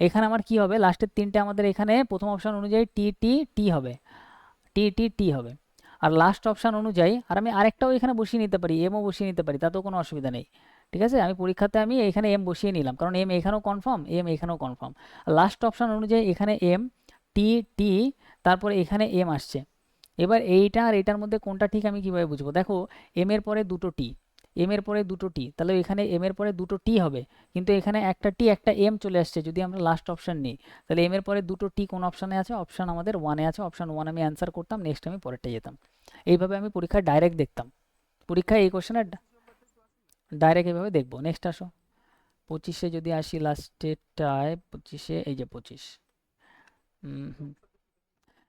এখানে আমার কি হবে, লাস্টের তিনটে আমাদের এখানে প্রথম অপশন অনুযায়ী টি টি টি হবে, টি টি টি হবে। আর লাস্ট অপশান অনুযায়ী আর আমি আরেকটাও এখানে বসিয়ে নিতে পারি, এমও বসিয়ে নিতে পারি, তাতেও কোনো অসুবিধা নেই। ঠিক আছে, আমি পরীক্ষাতে আমি এখানে এম বসিয়ে নিলাম, কারণ এম এখানেও কনফার্ম, এম এখানেও কনফার্ম। লাস্ট অপশান অনুযায়ী এখানে এম, টি টি, তারপরে এখানে এম আসছে। এবার এইটা আর এটার মধ্যে কোনটা ঠিক আমি কিভাবে বুঝবো, দেখো এম এর পরে দুটো টি, এম এর পরে দুটো টি, তাহলে এখানে এম এর পরে দুটো টি হবে, কিন্তু এখানে একটা টি একটা এম চলে আসছে যদি আমরা লাস্ট অপশন নিই। তাহলে এম এর পরে দুটো টি কোন অপশানে আছে, অপশান আমাদের ওয়ানে আছে, অপশান ওয়ান আমি অ্যান্সার করতাম, নেক্সট আমি পরেরটা যেতাম। এইভাবে আমি পরীক্ষায় ডাইরেক্ট দেখতাম, পরীক্ষায় এই কোশ্চেনের ডাইরেক্ট এইভাবে দেখবো। নেক্সট আসো, 25-এ যদি আসি, লাস্টেরটায় 25-এ, এই যে 25, হুম,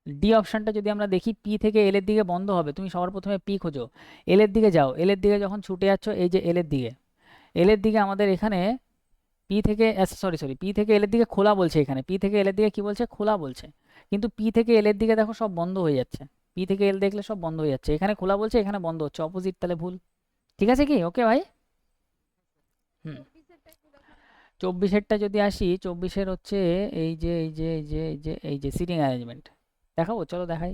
ডি অপশনটা যদি আমরা দেখি, পি থেকে এল এর দিকে বন্ধ হবে, তুমি সবার প্রথমে পি খোঁজো, এল এর দিকে যাও, এল এর দিকে যখন ছুটে যাচ্ছ, এই যে এল এর দিকে, এল এর দিকে আমাদের এখানে পি থেকে, সরি সরি, পি থেকে এল এর দিকে খোলা বলছে, এখানে পি থেকে এল এর দিকে কি বলছে, খোলা বলছে, কিন্তু পি থেকে এল এর দিকে দেখো সব বন্ধ হয়ে যাচ্ছে, পি থেকে এল দেখলে সব বন্ধ হয়ে যাচ্ছে, এখানে খোলা বলছে এখানে বন্ধ হচ্ছে, অপোজিট, তাহলে ভুল। ঠিক আছে কি, ওকে ভাই? হুম, 24-এরটা যদি আসি, 24-এর হচ্ছে এই যে সিটিং অ্যারেঞ্জমেন্ট দেখাবো, চলো দেখাই,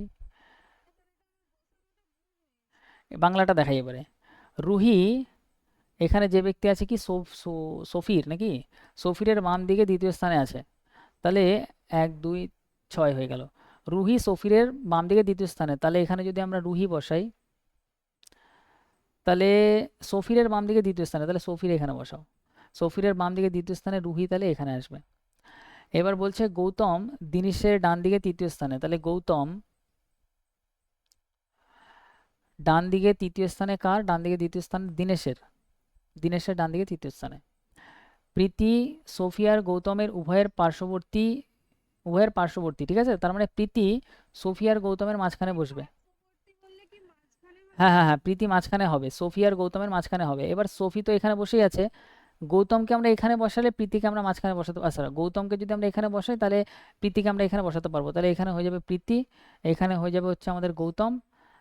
বাংলাটা দেখাই এবারে। রুহি, এখানে যে ব্যক্তি আছে কি, সফির নাকি, সফিরের বাম দিকে দ্বিতীয় স্থানে আছে, তাহলে 1 2 6 হয়ে গেল। রুহি সফিরের বাম দিকে দ্বিতীয় স্থানে, তাহলে এখানে যদি আমরা রুহি বসাই, তাহলে সফিরের বাম দিকে দ্বিতীয় স্থানে, তাহলে সফির এখানে বসাও, সফিরের বাম দিকে দ্বিতীয় স্থানে রুহি, তাহলে এখানে আসবে। এবার বলছে গৌতম দিনেশের ডান দিকে তৃতীয় স্থানে, তাহলে গৌতম ডান দিকে তৃতীয় স্থানে কার, ডান দিকে দ্বিতীয় স্থানে দিনেশের, দিনেশের ডান দিকে তৃতীয় স্থানে। প্রীতি সোফিয়ার গৌতমের উভয়ের পার্শ্ববর্তী, ঠিক আছে, তার মানে প্রীতি সোফিয়ার গৌতমের মাঝখানে বসবে। হ্যাঁ হ্যাঁ হ্যাঁ, প্রীতি মাঝখানে হবে, সোফিয়ার গৌতমের মাঝখানে হবে। এবার সোফি তো এখানে বসেই আছে, গৌতমকে আমরা এখানে বসালে প্রীতিকে আমরা মাঝখানে বসাতে, আচ্ছা গৌতমকে যদি আমরা এখানে বসাই তাহলে প্রীতিকে আমরা এখানে বসাতে পারবো, তাহলে এখানে হয়ে যাবে প্রীতি, এখানে হয়ে যাবে হচ্ছে আমাদের গৌতম,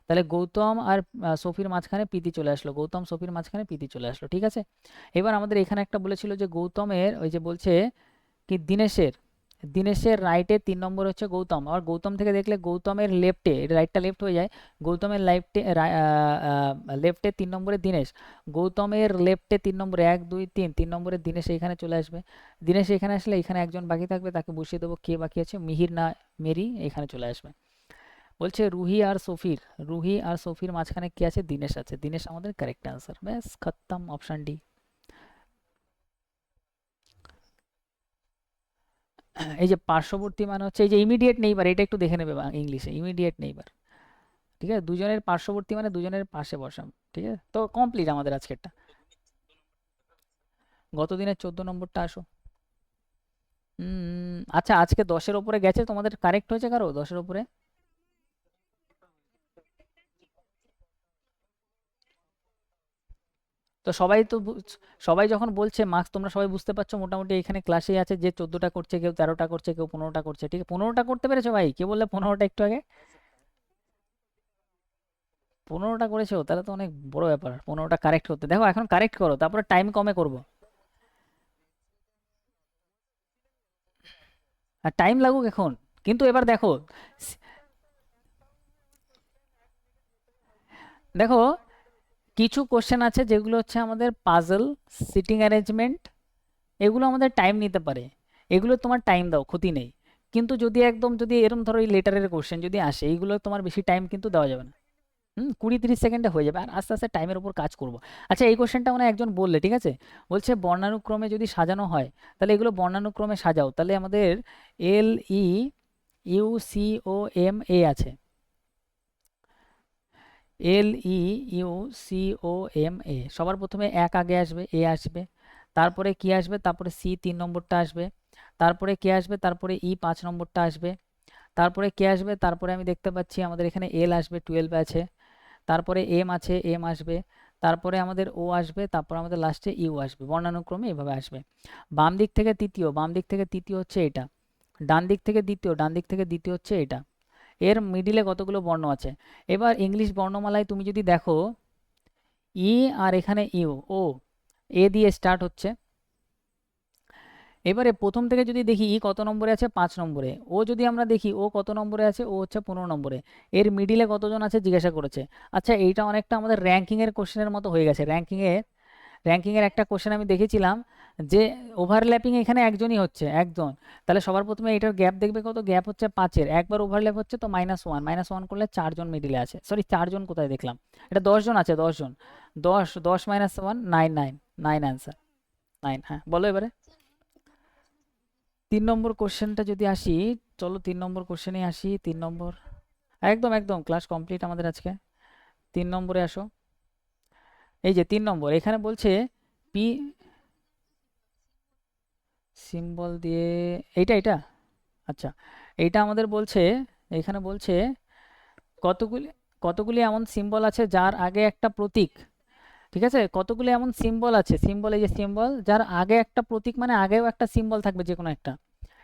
তাহলে গৌতম আর সফির মাঝখানে প্রীতি চলে আসলো, গৌতম সফির মাঝখানে প্রীতি চলে আসলো। ঠিক আছে, এবার আমাদের এখানে একটা বলেছিল যে গৌতমের, ওই যে বলছে কি দিনেশের, দিনেশের রাইটে 3 নম্বর হচ্ছে গৌতম, আর গৌতম থেকে দেখলে গৌতমের লেফটে, রাইটটা লেফট হয়ে যায়, গৌতমের লেফটে 3 নম্বরে দিনেশ, গৌতমের লেফটে 3 নম্বরে 1 2 3, 3 নম্বরে দিনেশ এখানে চলে আসবে। দিনেশ এখানে আসলে এখানে একজন বাকি থাকবে, তাকে বসিয়ে দেবো, কে বাকি আছে, মিহির না মেরি, এখানে চলে আসবে। বলছে রুহি আর সফির মাঝখানে কে আছে, দিনেশ আছে, দিনেশ আমাদের কারেক্ট অ্যান্সার, ব্যাস খতম, অপশন ডি। এই যে পার্শ্ববর্তী মানে হচ্ছে এই যে ইমিডিয়েট নেইবার, এটা একটু দেখে নেবে ইংলিশে, ইমিডিয়েট নেইবার, ঠিক আছে, দুজনের পার্শ্ববর্তী মানে দুজনের পাশে বসাম। ঠিক আছে, তো কমপ্লিট আমাদের আজকেরটা। গত দিনের 14 নম্বরটা আসো। আচ্ছা, আজকে 10-এর উপরে গেছে তোমাদের, কারেক্ট হয়েছে কারো 10-এর উপরে? তো সবাই তো সবাই যখন বলছে মার্কস, তোমরা সবাই বুঝতে পারছো মোটামুটি এখানে ক্লাসেই আছে যে 14টা করছে, কেউ 13টা করছে, কেউ 15টা করছে। ঠিক আছে, 15টা করতে পেরেছো ভাই? কে বললে 15টা একটু আগে? 15টা করেছো, তাহলে তো অনেক বড় ব্যাপার 15টা কারেক্ট করতে। দেখো এখন কারেক্ট করো, তারপরে টাইম কমে করবো। আর টাইম লাগুক এখন, কিন্তু এবার দেখো, দেখো কিছু কোশ্চেন আছে যেগুলো হচ্ছে আমাদের পাজল, সিটিং অ্যারেঞ্জমেন্ট, এগুলো আমাদের টাইম নিতে পারে। এগুলো তোমার টাইম দাও, ক্ষতি নেই। কিন্তু যদি একদম যদি এরকম ধরো এই লেটারের কোশ্চেন যদি আসে, এইগুলো তোমার বেশি টাইম কিন্তু দেওয়া যাবে না। 20-30 সেকেন্ডে হয়ে যাবে, আর আস্তে আস্তে টাইমের উপর কাজ করব। আচ্ছা, এই কোশ্চেনটা মানে একজন বললে, ঠিক আছে, বলছে বর্ণানুক্রমে যদি সাজানো হয়, তাহলে এগুলো বর্ণানুক্রমে সাজাও। তাহলে আমাদের LEUCOMA আছে, LEUCOMA, সবার প্রথমে এক আগে আসবে, এ আসবে, তারপরে কি আসবে, তারপরে সি 3 নম্বরটা আসবে, তারপরে কে আসবে, তারপরে ই 5 নম্বরটা আসবে, তারপরে কে আসবে, তারপরে আমি দেখতে পাচ্ছি আমাদের এখানে এল আসবে, 12 আছে, তারপরে এম আছে, এম আসবে, তারপরে আমাদের ও আসবে, তারপর আমাদের লাস্টে ইউ আসবে। বর্ণানুক্রমে এভাবে আসবে। বাম দিক থেকে তৃতীয়, বাম দিক থেকে তৃতীয় হচ্ছে এটা। ডান দিক থেকে দ্বিতীয়, ডান দিক থেকে দ্বিতীয় হচ্ছে এটা। এর মিডিলে কতগুলো বর্ণ আছে? এবার ইংলিশ বর্ণমালায় তুমি যদি দেখো, ই আর এখানে ইউ, ও, এ দিয়ে স্টার্ট হচ্ছে। এবারে প্রথম থেকে যদি দেখি ই কত নম্বরে আছে, 5 নম্বরে। ও যদি আমরা দেখি ও কত নম্বরে আছে, ও হচ্ছে 15 নম্বরে। এর মিডিলে কতজন আছে জিজ্ঞাসা করেছে। আচ্ছা, এইটা অনেকটা আমাদের র্যাঙ্কিংয়ের কোশ্চেনের মতো হয়ে গেছে। র্যাঙ্কিংয়ের একটা কোশ্চেন আমি দেখেছিলাম যে ওভারল্যাপিং এখানে একজনই হচ্ছে, একজন। তাহলে সবার প্রথমে এটার গ্যাপ দেখবে কত, গ্যাপ হচ্ছে 5-এর, একবার ওভারল্যাপ হচ্ছে তো -1, -1 করলে 4জন মিডিলে আছে। সরি, 4জন কোথায় দেখলাম, এটা 10জন আছে, 10জন। 10 -1 9, 9, 9 অ্যান্সার, 9। হ্যাঁ, বলো এবারে 3 নম্বর কোশ্চেনটা যদি আসি। চলো 3 নম্বর কোশ্চেনে আসি। 3 নম্বর, একদম একদম ক্লাস কমপ্লিট আমাদের আজকে। 3 নম্বরে আসো। এই যে 3 নম্বর, এখানে বলছে পি সিম্বল দিয়ে, এইটা এটা। আচ্ছা, এইটা আমাদের বলছে, এখানে বলছে কতগুলি কতগুলি এমন সিম্বল আছে যার আগে একটা প্রতীক। ঠিক আছে, কতগুলি এমন সিম্বল আছে, সিম্বল, এই যে সিম্বল, যার আগে একটা প্রতীক মানে আগেও একটা সিম্বল থাকবে যে কোনো একটা,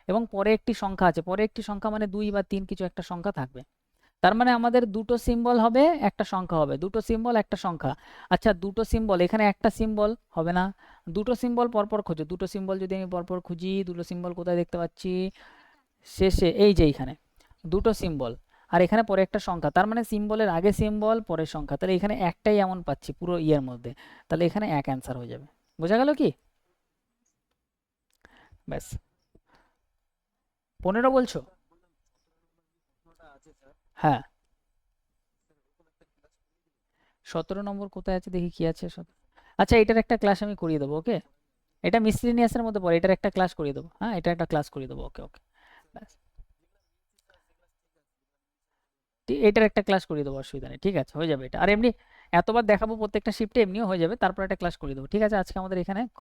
এবং পরে একটি সংখ্যা আছে। পরে একটি সংখ্যা মানে 2 বা 3 কিছু একটা সংখ্যা থাকবে। তার মানে আমাদের দুটো সিম্বল হবে, একটা সংখ্যা হবে, দুটো সিম্বল একটা সংখ্যা। আচ্ছা, দুটো সিম্বল, এখানে একটা সিম্বল হবে না, দুটো সিম্বল পরপর খোঁজো। দুটো সিম্বল যদি আমি পরপর খুঁজি, দুটো সিম্বল কোথায় দেখতে পাচ্ছি, শেষে, এই যে এইখানে দুটো সিম্বল, আর এখানে পরে একটা সংখ্যা। তার মানে সিম্বলের আগে সিম্বল, পরে সংখ্যা। তাহলে এখানে একটাই এমন পাচ্ছি পুরো ইয়ের মধ্যে। তাহলে এখানে এক অ্যান্সার হয়ে যাবে। বোঝা গেল কি? ব্যাস। 15 বলছো? হ্যাঁ। 17 নম্বর কোথায় আছে দেখি, কি আছে? আচ্ছা, এটার একটা ক্লাস আমি করিয়ে দেবো, ওকে। এটা মিসলিনিয়াসের মধ্যে পড়ে, এটার একটা ক্লাস করিয়ে দেবো। হ্যাঁ, এটা একটা ক্লাস করিয়ে দেবো, ওকে ওকে। ব্যাস, এটার একটা ক্লাস করিয়ে দেবো, অসুবিধা নেই। ঠিক আছে, হয়ে যাবে এটা। আর এমনি এতবার দেখাবো প্রত্যেকটা শিফটে, এমনিও হয়ে যাবে। তারপর একটা ক্লাস করিয়ে দেবো। ঠিক আছে, আজকে আমাদের এখানে